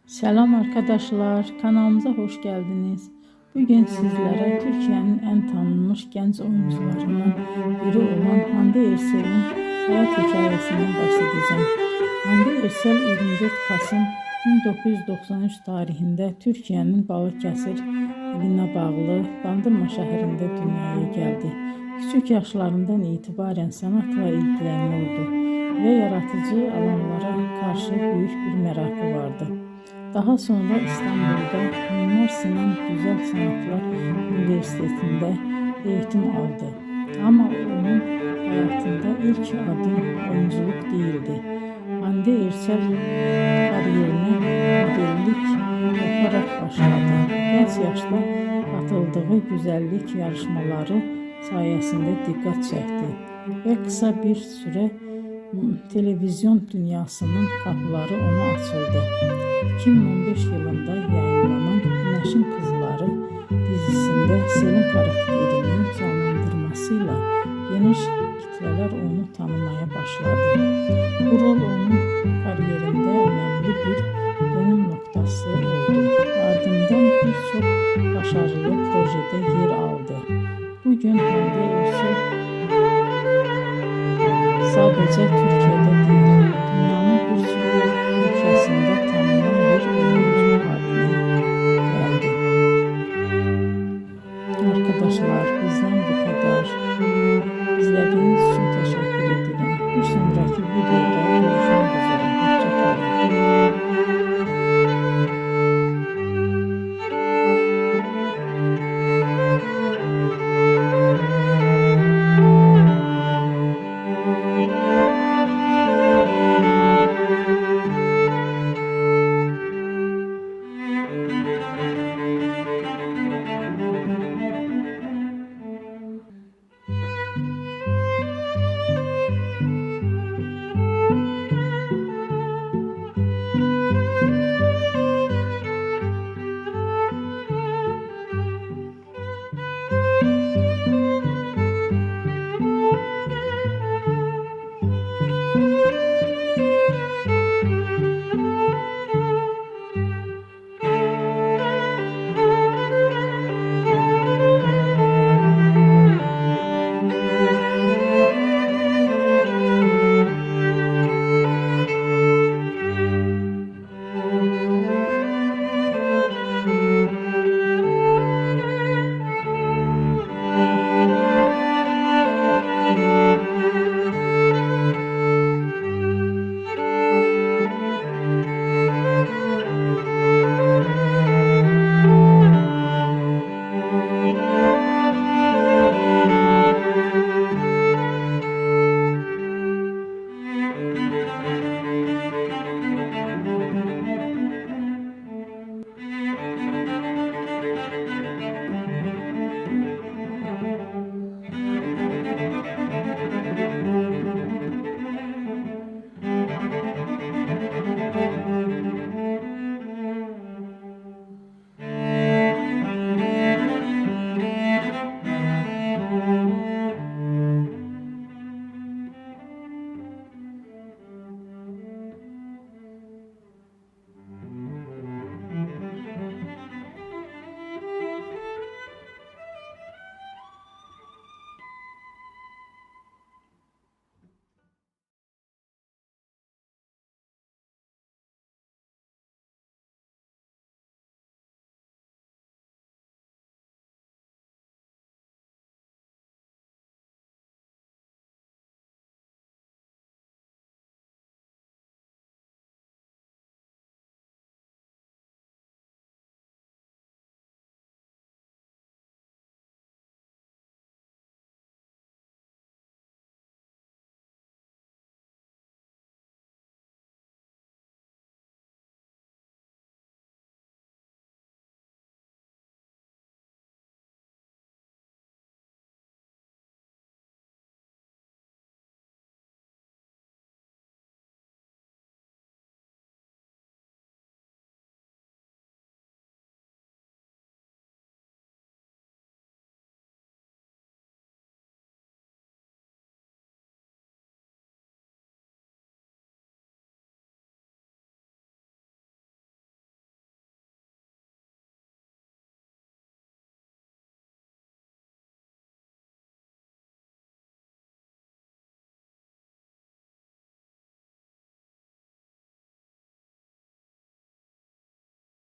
Selam arkadaşlar, kanalımıza hoş geldiniz. Bugün sizlere Türkiye'nin en tanınmış genç oyuncularından biri olan Hande Erçel'in hayat hikayesinden bahsedeceğim. Hande Erçel 24 Kasım 1993 tarihinde Türkiye'nin Balıkesir iline bağlı Bandırma şehrinde dünyaya geldi. Küçük yaşlarından itibaren sanatla ilgileniyordu ve yaratıcı alanlara karşı büyük bir merakı vardı. Daha sonra İstanbul'da Mimar Sinan Güzel Sanatlar Üniversitesi'nde eğitim aldı. Ama onun hayatında ilk adım oyunculuk değildi. Hande Erçel kariyerine modellik yaparak başladı. Genç yaşta katıldığı güzellik yarışmaları sayesinde dikkat çekti ve kısa bir süre televizyon dünyasının kapıları ona açıldı. 2015 yılında yayınlanan Güneşin Kızları dizisinde Selin karakterinin canlandırmasıyla geniş kitleler onu tanımaya başladı. Bu rol onun kariyerinde önemli bir dönüm noktası oldu. Ardından birçok başarılı projede yer aldı. Bugün Hande Erçel sadece Türkiye'de değil,